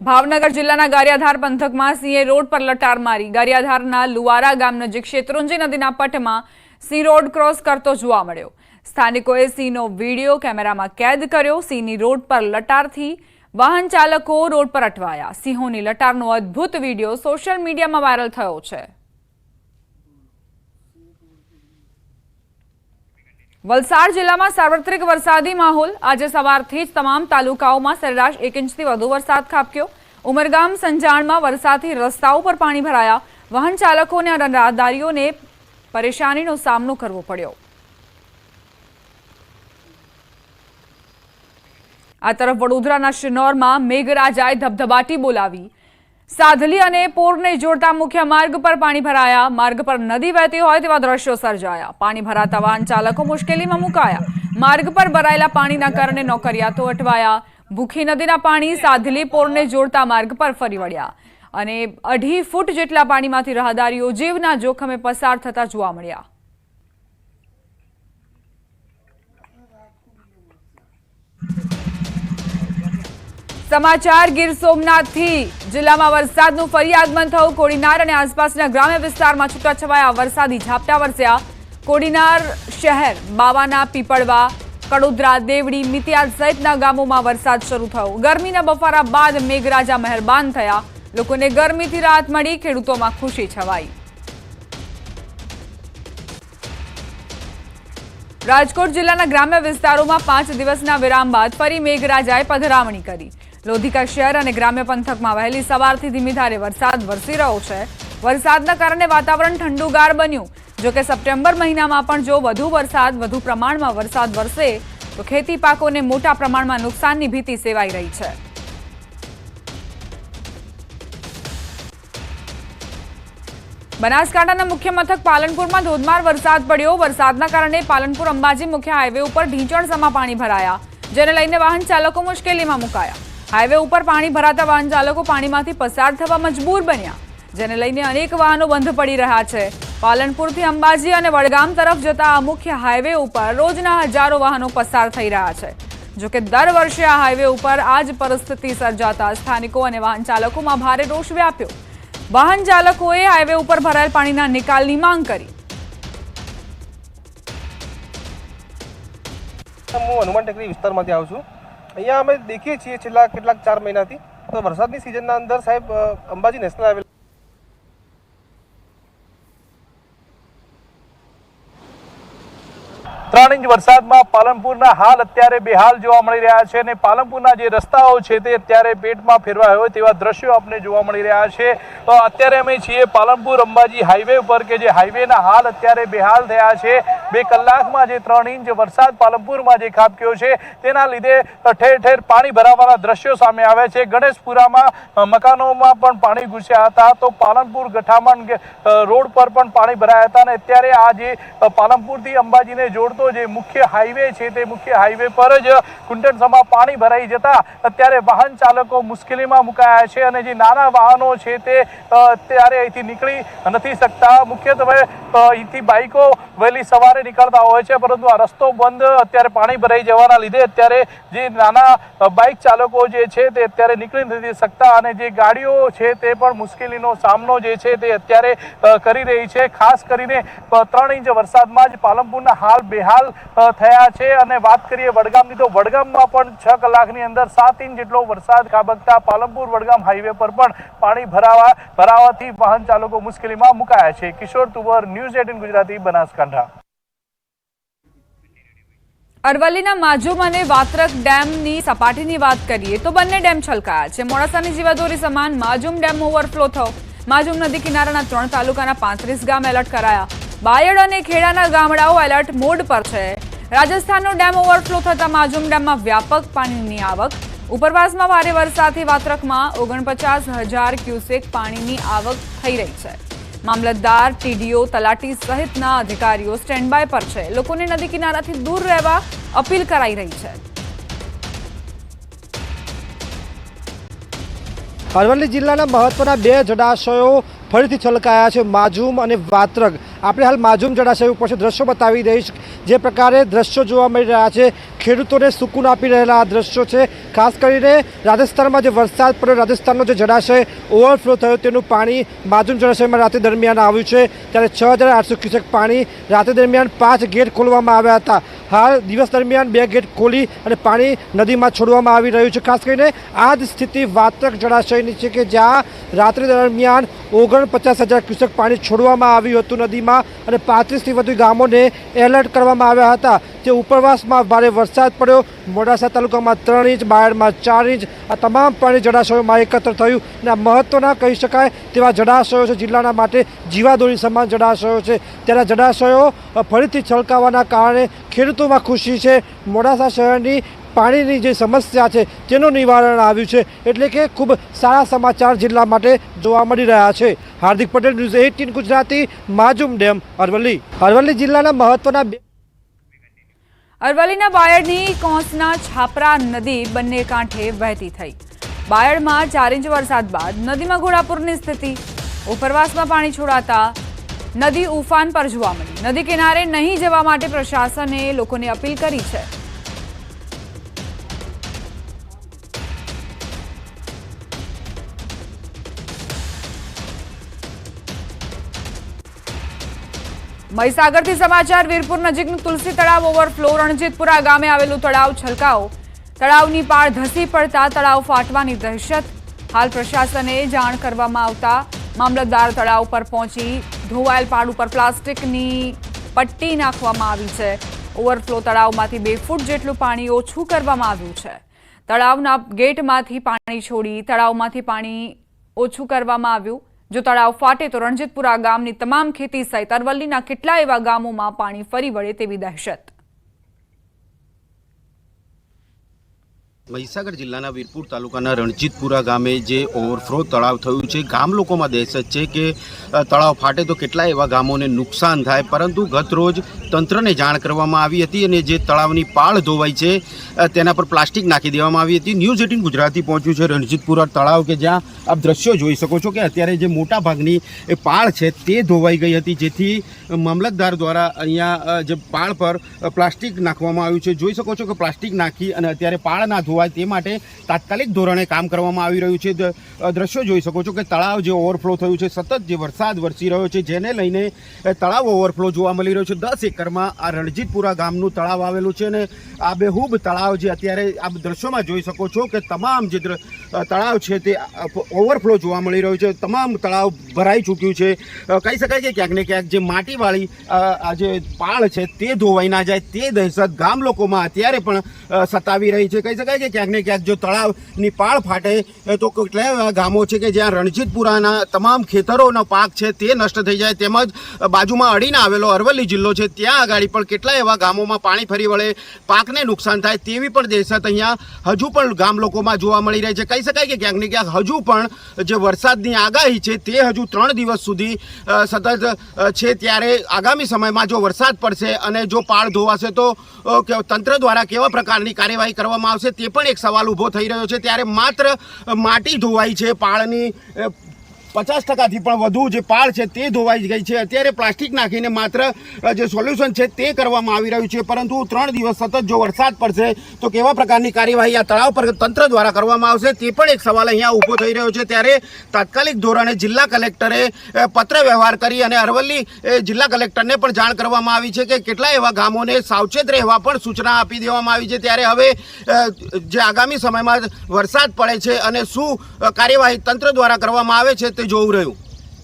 ભાવનગર જિલ્લાના ગારિયાધાર પંથકમાં સિંહે રોડ પર લટાર મારી। ગારિયાધારના લુવારા ગામ નજીક શેત્રુંજી નદીના પટમાં સિંહ રોડ ક્રોસ કરતો જોવા મળ્યો। સ્થાનિકોએ સિંહનો વીડિયો કેમેરામાં કેદ કર્યો। સિંહની રોડ પર લટારથી વાહન ચાલકો રોડ પર અટવાયા। સિંહોની લટારનો અદ્ભુત વીડિયો સોશિયલ મીડિયામાં વાયરલ થયો છે। વલસાડ જિલ્લામાં સાર્વત્રિક વરસાદી માહોલ। આજે સવારથી જ તમામ તાલુકાઓમાં સરેરાશ 1 ઇંચથી વધુ વરસાદ ખાબક્યો। ઉમરગામ સંજાણમાં વરસાદથી રસ્તાઓ પર પાણી ભરાયા। વાહન ચાલકોને અને રાહદારીઓને પરેશાનીનો સામનો કરવો પડ્યો। આ તરફ વડોદરાના શિનોરમાં મેઘરાજાએ ધબધબાટી બોલાવી। સાધલી અને પોરને જોડતા મુખ્ય માર્ગ પર પાણી ભરાયા। માર્ગ પર નદી વહેતી હોય તેવા દ્રશ્યો સર્જાયા। પાણી ભરાતા વાહન ચાલકો મુશ્કેલીમાં મુકાયા। માર્ગ પર ભરાયેલા પાણીના કારણે નોકરિયાતો અટવાયા। ભૂખી નદીના પાણી સાધલી પોરને જોડતા માર્ગ પર ફરી વળ્યા અને 2.5 ફૂટ જેટલા પાણીમાંથી રાહદારીઓ જીવના જોખમે પસાર થતા જોવા મળ્યા। समाचार गीर सोमनाथ जिला में वरसाद फरी आगमन थयुं। कोडीनार और आसपासना ग्राम्य विस्तार में छूटाछवाया वरसादी झापटा वरस्या। कोडीनार शहर बावाना पीपळवा कड़ोदरा देवड़ी मितियाल सहितना गामों में वरसाद शुरू थयो। गर्मीना बफारा बाद मेघराजा मेहरबान थया। लोकोने गर्मीथी राहत मळी। खेडूतोमां खुशी छवाई। राजकोट जिल्लाना ग्राम्य विस्तारों में 5 दिवसना विराम बाद फरी मेघराजाए पधरामणी करी। लोधिका शहर और ग्राम्य पंथक में वहेली सवारथी धीमी धारे वरसाद वरसी रह्यो छे। वरसादना कारणे वातावरण ठंडुगार बन्युं। जो कि सप्टेम्बर महीना में पण जो वधु वरसाद वधु प्रमाण में वरसाद वरसे तो खेती पाकोने मोटा प्रमाण में नुकसाननी भीति सेवाई रही है। बनासकांठाना मुख्य मथक पालनपुर में धोधमार वरसाद पड्यो। वरसादना कारणे पालनपुर अंबाजी मुख्य हाईवे पर ढींचणसमा पाणी भराया। जेने लईने वाहन चालको मुश्केलीमां मुकाया। हाईवे पर पाणी भराता वाहन चालको पाणीमांथी पसार थवा मजबूर बन्या। जेने लईने अनेक वाहनों बंध पड़ी रह्या छे। पालनपुरथी अंबाजी अने वडगाम तरफ जता आ मुख्य हाईवे पर रोजना हजारों वाहनों पसार थई रह्या छे। जो कि दर वर्षे आ हाईवे पर आज परिस्थिति सर्जाता स्थानिको अने वाहन चालकोमां भारे रोष व्याप्यो। वाहन चालकोए हाईवे पर भराયેલ पाણીના નિકાલની માંગ કરી। હું હનુમાન ટેકરી વિસ્તારમાંથી આવું છું। અહીંયા અમે દેખીએ છીએ છેલ્લા કેટલાક 4 મહિનાથી તો વરસાદની સિઝનના અંદર સાહેબ અંબાજી નેશનલ હાઈવે 3 इंच वरसादमां पालनपुरना हाल अत्यारे बेहाल जोवा मळी रह्या छे अने पालनपुરના જે રસ્તાઓ છે તે અત્યારે પેટમાં ફેરવાયા હોય તેવા દ્રશ્યો આપણે જોવા મળી રહ્યા છે। તો અત્યારે અમે છીએ પાલનપુર અંબાજી હાઈવે ઉપર કે જે હાઈવેના હાલ અત્યારે બેહાલ થયા છે। 2 કલાકમાં જે 3 ઇંચ વરસાદ પાલનપુરમાં જે ખાબક્યો છે તેના લીધે ઠેર ઠેર પાણી ભરાવાના દ્રશ્યો સામે આવે છે। ગણેશપુરામાં મકાનોમાં પણ પાણી ઘૂસ્યા હતા। તો પાલનપુર ગઠામણ રોડ પર પણ પાણી ભરાયા હતા અને અત્યારે આ જે પાલનપુરથી અંબાજીને જોડતો જે મુખ્ય હાઈવે છે તે મુખ્ય હાઈવે પર જ કુંટણસમા પાણી ભરાઈ જતા અત્યારે વાહન ચાલકો મુશ્કેલીમાં મુકાયા છે અને જે નાના વાહનો છે તે અત્યારે અહીંથી નીકળી નથી શકતા। મુખ્યત્વે અહીંથી બાઈકો વહેલી સવારે નીકળતા હોય છે પરંતુ આ રસ્તો બંધ અત્યારે પાણી ભરાઈ જવાના લીધે અત્યારે જે નાના બાઇક ચાલકો જે છે તે અત્યારે નીકળી નથી શકતા અને જે ગાડીઓ છે તે પણ મુશ્કેલીનો સામનો જે છે તે અત્યારે કરી રહી છે। ખાસ કરીને 3 ઇંચ વરસાદમાં જ પાલનપુરના હાલ બેહાલ થયા છે અને વાત કરીએ વડગામની તો વડગામમાં પણ 6 કલાકની અંદર 7 ઇંચ જેટલો વરસાદ ખાબકતા પાલનપુર વડગામ હાઈવે પર પણ પાણી ભરાવાથી વાહન ચાલકો મુશ્કેલીમાં મુકાયા છે। કિશોર તુવર, ન્યૂઝ 18 ગુજરાતી, બનાસકાંઠા। અરવલ્લીના માજુમ અને વાત્રક ડેમની સપાટીની વાત કરીએ તો બંને ડેમ છલકાયા છે। મોડાસાની જીવાદોરી સમાન માજુમ ડેમ ઓવરફ્લો થયો। માજુમ નદી કિનારાના 3 તાલુકાના 35 ગામ એલર્ટ કરાયા। બાયડ અને ખેડાના ગામડાઓ એલર્ટ મોડ પર છે। રાજસ્થાનનો ડેમ ઓવરફ્લો થતા માજુમ ડેમમાં વ્યાપક પાણીની આવક। ઉપરવાસમાં ભારે વરસાદથી વાત્રકમાં 49,000 ક્યુસેક પાણીની આવક થઈ રહી છે। મામલતદાર, ટીડીઓ, તલાટી સહિતના અધિકારીઓ સ્ટેન્ડ બાય પર છે। લોકોને નદી કિનારાથી દૂર રહેવા અપીલ કરાઈ રહી છે। અરવલ્લી જિલ્લાના મહત્વના 2 જળાશયો ફરીથી છલકાયા છે માજૂમ અને વાત્રક। આપણે હાલ માજૂમ જળાશય ઉપર દ્રશ્યો બતાવી દઈશ। જે પ્રકારે દ્રશ્યો જોવા મળી રહ્યા છે, ખેડૂતોને સુકૂન આપી રહેલા આ દ્રશ્યો છે। ખાસ કરીને રાજસ્થાનમાં જે વરસાદ પડ્યો, રાજસ્થાનનો જે જળાશય ઓવરફ્લો થયો તેનું પાણી માજૂમ જળાશયમાં રાત્રિ દરમિયાન આવ્યું છે। ત્યારે 6800 ક્યુસેક પાણી રાત્રિ દરમિયાન 5 ગેટ ખોલવામાં આવ્યા હતા। હાલ દિવસ દરમિયાન 2 ગેટ ખોલી અને પાણી નદીમાં છોડવામાં આવી રહ્યું છે। ખાસ કરીને આ જ સ્થિતિ વાત્રક જળાશયની છે કે જ્યાં રાત્રિ દરમિયાન 49,000 ક્યુસેક પાણી છોડવામાં આવ્યું હતું નદીમાં અને 35થી વધુ ગામોને એલર્ટ કરવામાં આવ્યા હતા। જે ઉપરવાસમાં ભારે વરસાદ પડ્યો, મોડાસા તાલુકામાં 3 ઇંચ, બાયડમાં 4 ઇંચ, આ તમામ પાણી જળાશયોમાં એકત્ર થયું અને આ મહત્ત્વના કહી શકાય તેવા જળાશયો છે, જિલ્લાના માટે જીવાદોરી સમાન જળાશયો છે। ત્યારે જળાશયો ફરીથી છલકાવાના કારણે ખેડૂતોમાં ખુશી છે। મોડાસા શહેરની પાણીની જે સમસ્યા છે તેનું નિવારણ આવ્યું છે, એટલે કે ખૂબ સારા સમાચાર જિલ્લા માટે જોવા મળી રહ્યા છે। Hardik Patel, news 18 Gujarati, માજૂમ dam, Aravalli. અરવલ્લી જિલ્લાના મહત્વના અરવલ્લીના બાયડની કોંસના છાપરા નદી બંને કાંઠે વહેતી થઈ। બાયડમાં 4 ઇંચ વરસાદ બાદ નદીમાં ઘોડાપૂરની સ્થિતિ। ઉપરવાસમાં પાણી છોડાતા નદી ઉફાન પર જોવા મળી। નદી કિનારે નહીં જવા માટે પ્રશાસને લોકોને અપીલ કરી છે। મહીસાગરથી સમાચાર। વીરપુર નજીકનું તુલસી તળાવ ઓવરફ્લો। રણજીતપુરા ગામે આવેલું તળાવ છલકાયો। તળાવની પાળ ધસી પડતા તળાવ ફાટવાની દહેશત। હાલ પ્રશાસને જાણ કરવામાં આવતા મામલતદાર તળાવ પર પહોંચી ધોવાયેલ પાળ ઉપર પ્લાસ્ટિકની પટ્ટી નાખવામાં આવી છે। ઓવરફ્લો તળાવમાંથી 2 ફૂટ જેટલું પાણી ઓછું કરવામાં આવ્યું છે। તળાવના ગેટમાંથી પાણી છોડી તળાવમાંથી પાણી ઓછું કરવામાં આવ્યું। જો તળાવ ફાટે તો રણજીતપુરા ગામની તમામ ખેતી સહિત અરવલ્લીના કેટલાય એવા ગામોમાં પાણી ફરી વળે તેવી દહેશત। મહીસાગર જિલ્લાના વીરપુર તાલુકાના રણજીતપુરા ગામે જે ઓવરફ્લો તળાવ થયું છે, ગામ લોકોમાં દહેશત છે કે તળાવ ફાટે તો કેટલાય એવા ગામોને નુકસાન થાય, પરંતુ ગત રોજ તંત્રને જાણ કરવામાં આવી હતી અને જે તળાવની પાળ ધોવાઈ છે તેના પર પ્લાસ્ટિક નાખી દેવામાં આવી હતી। ન્યૂઝ 18 ગુજરાતી પહોંચ્યું છે રણજીતપુરા તળાવ કે જ્યાં આપ દ્રશ્યો જોઈ શકો છો કે અત્યારે જે મોટા ભાગની એ પાળ છે તે ધોવાઈ ગઈ હતી, જેથી મામલતદાર દ્વારા અહીંયા જે પાળ પર પ્લાસ્ટિક નાખવામાં આવ્યું છે। જોઈ શકો છો કે પ્લાસ્ટિક નાખી અને અત્યારે પાળ ના ધોવાય તે માટે તાત્કાલિક ધોરણે કામ કરવામાં આવી રહ્યું છે। દ્રશ્યો જોઈ શકો છો કે તળાવ જે ઓવરફ્લો થયું છે, સતત જે વરસાદ વરસી રહ્યો છે જેને લઈને તળાવ ઓવરફ્લો જોવા મળી રહ્યો છે। 10 એકરમાં આ રણજીતપુરા ગામનું તળાવ આવેલું છે અને આ બેહૂબ તળાવ જે અત્યારે આપ દ્રશ્યોમાં જોઈ શકો છો કે તમામ જે તળાવ છે તે ઓવરફ્લો જોવા મળી રહ્યું છે। તમામ તળાવ ભરાઈ ચૂક્યું છે। કહી શકાય કે ક્યાંક ને ક્યાંક જે માટીવાળી આ જે પાળ છે તે ધોવાઈ ના જાય તે દહેશત ગામ લોકોમાં અત્યારે પણ સતાવી રહી છે। કહી શકાય કે ક્યાંક ને ક્યાંક જો તળાવની પાળ ફાટે તો કેટલા એવા ગામો છે કે જ્યાં રણજીતપુરાના તમામ ખેતરોનો પાક છે તે નષ્ટ થઈ જાય, તેમજ બાજુમાં અડીને આવેલો અરવલ્લી જિલ્લો છે ત્યાં આગળ પણ કેટલા એવા ગામોમાં પાણી ફરી વળે, પાકને નુકસાન થાય તેવી પણ દહેશત અહીંયા હજુ પણ ગામ લોકોમાં જોવા મળી રહી છે। કહી શકાય કે ક્યાંક ને ક્યાંક હજુ પણ જે વરસાદની આગાહી છે તે હજુ 3 દિવસ સુધી સતત છે, ત્યારે આગામી સમયમાં જો વરસાદ પડશે અને જો પાળ ધોવાશે તો તંત્ર દ્વારા કેવા પ્રકારની કાર્યવાહી કરવામાં આવશે તે પણ એક સવાલ ઊભો થઈ રહ્યો છે। ત્યારે માત્ર માટી ધોવાઈ છે, પાળની 50%થી પણ વધુ જે પાળ છે તે ધોવાઈ ગઈ છે। અત્યારે પ્લાસ્ટિક નાખીને માત્ર જે સોલ્યુશન છે તે કરવામાં આવી રહ્યું છે, પરંતુ 3 દિવસ સતત જો વરસાદ પડશે તો કેવા પ્રકારની કાર્યવાહી આ તળાવ પર તંત્ર દ્વારા કરવામાં આવશે તે પણ એક સવાલ અહીંયા ઊભો થઈ રહ્યો છે। ત્યારે તાત્કાલિક ધોરણે જિલ્લા કલેક્ટરે પત્ર વ્યવહાર કરી અને અરવલ્લી જિલ્લા કલેક્ટરને પણ જાણ કરવામાં આવી છે કે કેટલા એવા ગામોને સાવચેત રહેવા પણ સૂચના આપી દેવામાં આવી છે। ત્યારે હવે જે આગામી સમયમાં વરસાદ પડે છે અને શું કાર્યવાહી તંત્ર દ્વારા કરવામાં આવે છે જોવું રહ્યું।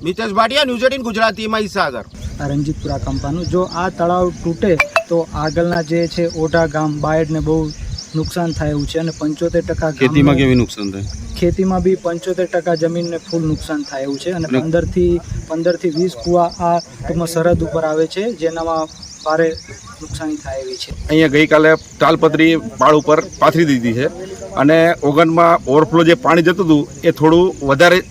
મિતેશ ભાટિયા, ન્યૂઝ 18 ગુજરાતી, મહીસાગર। રણજીતપુરા કંપાનું જો આ તળાવ તૂટે તો આગળના જે છે ઓઢા ગામ બાયડને બહુ નુકસાન થાય એવું છે અને 75% ખેતીમાં કેવી નુકસાન થાય? ખેતીમાં બી 75% જમીનને ફૂલ નુકસાન થાય એવું છે અને 15 થી 20 કુવા આ ટૂંકમાં સરહદ ઉપર આવે છે જેનામાં ભારે નુકસાની થાય એવી છે। અહીંયા ગઈકાલે તાલપત્રી પાળ ઉપર પાથરી દીધી છે અને ઓગનમાં ઓવરફ્લો જે પાણી જતું હતું એ થોડું વધારે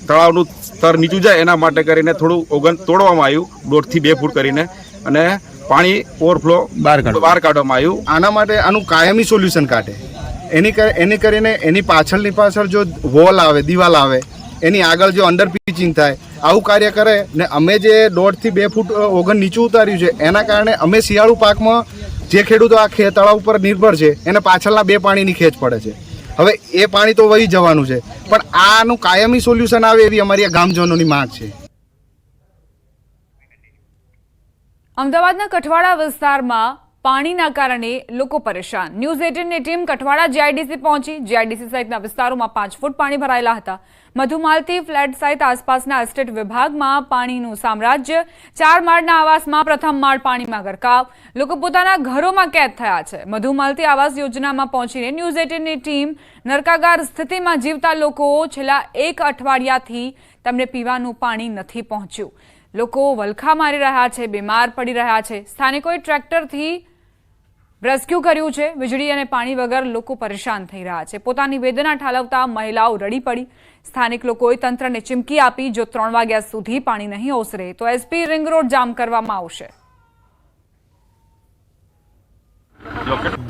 તળાવનું સ્તર નીચું જાય એના માટે કરીને થોડું ઓગન તોડવામાં આવ્યું 1.5 થી 2 ફૂટ કરીને અને પાણી ઓવરફ્લો બહાર કાઢવામાં આવ્યું। આના માટે આનું કાયમી સોલ્યુશન કાઢે એની કરીને એની પાછળ જો વોલ આવે, દિવાલ આવે, એની આગળ જો અંડર પિચિંગ થાય આવું કાર્ય કરે ને અમે જે 1.5 થી 2 ફૂટ ઓગન નીચું ઉતાર્યું છે એના કારણે અમે શિયાળુ પાકમાં જે ખેડૂતો આ તળાવ ઉપર નિર્ભર છે એને પાછળના 2 પાણીની ખેંચ પડે છે. હવે એ પાણી તો વહી જવાનું છે, પણ આનું કાયમી સોલ્યુશન આવે એવી અમારી આ ગામજનોની માંગ છે. અમદાવાદના કઠવાડા વિસ્તારમાં પાણીના કારણે લોકો પરેશાન. ન્યૂઝ 18ની ટીમ કઠવાડા જીઆઈડીસી પહોંચી. જીઆઈડીસી સહિતના વિસ્તારોમાં 5 ફૂટ પાણી ભરાયેલા હતા. મધુમાલતી ફ્લેટ સહિત આસપાસના એસ્ટેટ વિભાગમાં પાણીનું સામ્રાજ્ય. 4 માળના આવાસમાં પ્રથમ માળ પાણીમાં ગરકાવ. લોકો પોતાના ઘરોમાં કેદ થયા છે. મધુમાલતી આવાસ યોજનામાં પહોંચીને ન્યૂઝ 18ની ટીમ નરકાગાર સ્થિતિમાં જીવતા લોકો છેલ્લા 1 અઠવાડિયાથી તેમને પીવાનું પાણી નથી પહોંચ્યું. લોકો વલખા મારી રહ્યા છે, બીમાર પડી રહ્યા છે. સ્થાનિકોએ ટ્રેક્ટરથી રેસ્ક્યુ કર્યું છે. વીજળી અને પાણી વગર લોકો પરેશાન થઈ રહ્યા છે. પોતાની વેદના ઠાલવતા મહિલાઓ રડી પડી. સ્થાનિક લોકોએ તંત્રને ચીમકી આપી, જો 3 વાગ્યા સુધી પાણી નહીં ઓસરે તો એસપી રિંગ રોડ જામ કરવામાં આવશે.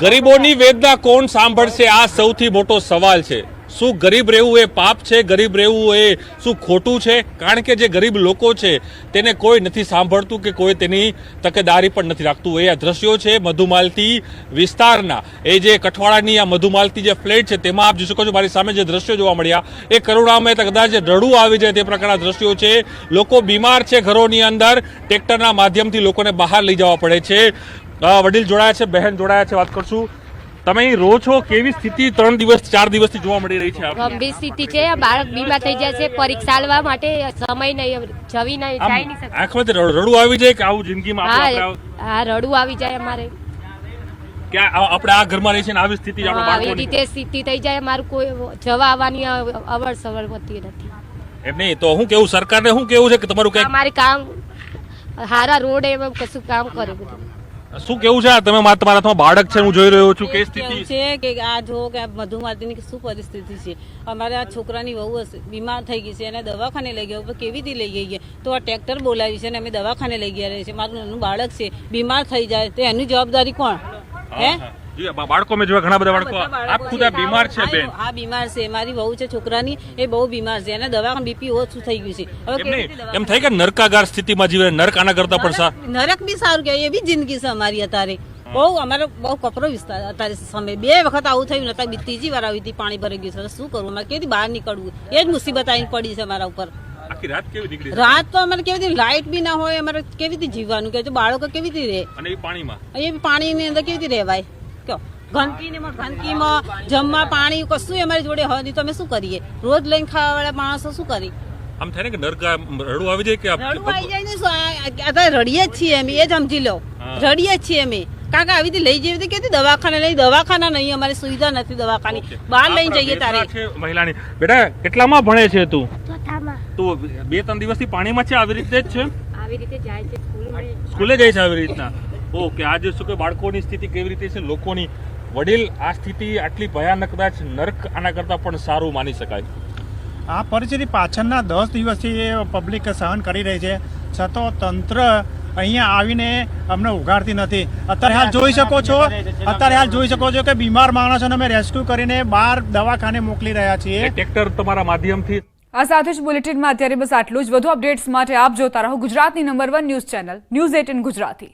ગરીબોની વેદના કોણ સાંભળશે? આ સૌથી મોટો સવાલ છે. શું ગરીબ રહેવું એ પાપ છે? ગરીબ રહેવું એ શું ખોટું છે? કારણ કે જે ગરીબ લોકો છે તેને કોઈ નથી સાંભળતું કે કોઈ તેની તકેદારી પણ નથી રાખતું. એ આ દ્રશ્યો છે મધુમાલતી વિસ્તારના. એ જે કઠવાડાની આ મધુમાલતી જે ફ્લેટ છે તેમાં આપ જોઈ શકો છો. મારી સામે જે દ્રશ્યો જોવા મળ્યા એ કરુણામય કદાચ રડવું આવી જાય તે પ્રકારના દ્રશ્યો છે. લોકો બીમાર છે ઘરોની અંદર. ટ્રેક્ટરના માધ્યમથી લોકોને બહાર લઈ જવા પડે છે. વડીલ જોડાયા છે, બહેન જોડાયા છે, વાત કરશું. તમે અહીં રહો છો, કેવી સ્થિતિ 3 દિવસ 4 દિવસથી જોવા મળી રહી છે? ગંભીર સ્થિતિ છે. બાળક બીમાર થઈ જાય છે. પરીક્ષા આલવા માટે સમય નહીં, જવી નહીં, જાય નહીં શકે. આંખમાંથી રડવું આવી જાય કે આવું જિંદગીમાં હા, રડવું આવી જાય અમારે કે આપણે આ ઘરમાં રહી છે ને આવી સ્થિતિ આપણા આવી બાળકોની. રીતે સ્થિતિ થઈ જાય. અમારું કોઈ જવા આવવાની અવર સવર હોતી નથી. એમ નહીં તો હું કેવું, સરકારને શું કેવું છે કે તમારું કઈ અમારે કામ હારા રોડ એમ કશું કામ કરે બધું. શું કેવું છે? તમે તમારા હાથમાં બાળક છે, હું જોઈ રહ્યો છું. કે સ્થિતિ છે કે આ જો કે મધુમાલતીની શું પરિસ્થિતિ છે. અમારા છોકરાની વહુ બીમાર થઈ ગઈ છે, એને દવાખાને લઈ ગયા. કેવી રીતે લઈ ગઈ તો આ ટ્રેક્ટર બોલાવી છે અને અમે દવાખાને લઈ ગયા રહે છે. મારું નાનું બાળક છે, બીમાર થઈ જાય તો એની જવાબદારી કોણ? હે, બાળકો મેં જોયા ઘણા બધા બાળકો. આપ ખુદ આ બીમાર છે બેન? હા, બીમાર છે. મારી વહુ છે છોકરાની, એ બહુ બીમાર છે. એને દવાખાને બીપી ઓછું થઈ ગયું છે. હવે એમ થાય કે નરકાગાર સ્થિતિમાં જીવે. નરક આના કરતા પણ સારું. નરક બી સારું કહેવાય. એવી જિંદગી છે અમારી અત્યારે. બહુ અમારો બહુ કપરો વિસ્તાર અત્યારે સમય. 2 વખત આવું થયું નતા. ત્રીજી વાર આવી હતી, પાણી ભરાઈ ગયું છે. શું કરવું? અમારે કેવી બહાર નીકળવું એ જ મુસીબત આવીને પડી છે અમારા ઉપર. આખી રાત કેવી નીકળી? રાત તો અમારે કેવી રીતે લાઇટ બી ના હોય. અમારે કેવી રીતે જીવવાનું કે બાળકો કેવી રીતે રહે? અને એ પાણીમાં, એ પાણીની અંદર કેવી રીતે રહેવાય? કયો ગંદકીમાં જમવા પાણી કશું અમારી જોડે હોય નહીં તો અમે શું કરીએ? રોજ લઈને ખાવા વાળા માણસો શું કરી? આમ થાય ને કે નરક રડવું આવી જાય કે રડવું આવી જાય ને. શું અત્યારે રડીએ જ છીએ અમે, એ જ સમજી લો. રડીએ જ છીએ અમે. કારણ કે આવી રીતે લઈ જઈએ કે દવાખાને લઈ, દવાખાના નહીં, અમારી સુવિધા નથી દવાખાની. બહાર લઈને જઈએ તારે. મહિલાની બેટા કેટલામાં ભણે છે તું? તું 2-3 દિવસથી પાણીમાં છે? આવી રીતે જ છે? આવી રીતે જાય છે સ્કૂલે જાય છે આવી રીતના? ઓકે. આજે શું કે બાળકોની સ્થિતિ કેવી રીતે છે, લોકોની? વડીલ, આ સ્થિતિ આટલી ભયાનક, કદાચ નર્ક આના કરતાં પણ સારું માની શકાય. આ પરિસ્થિતિ પાછળના 10 દિવસથી પબ્લિક સહન કરી રહી છે, છતાં તંત્ર અહીંયા આવીને અમને ઉઘાડતી નથી. અત્યારે હાલ જોઈ શકો છો કે બીમાર માણસોને અમે રેસ્ક્યુ કરીને બહાર દવાખાને મોકલી રહ્યા છીએ. ટ્રેક્ટર તમારા માધ્યમથી. આ સાથે જ બુલેટિનમાં અત્યારે બસ આટલું જ. વધુ અપડેટ્સ માટે આપ જોતા રહો ગુજરાતની number 1 news channel news 18 Gujarati.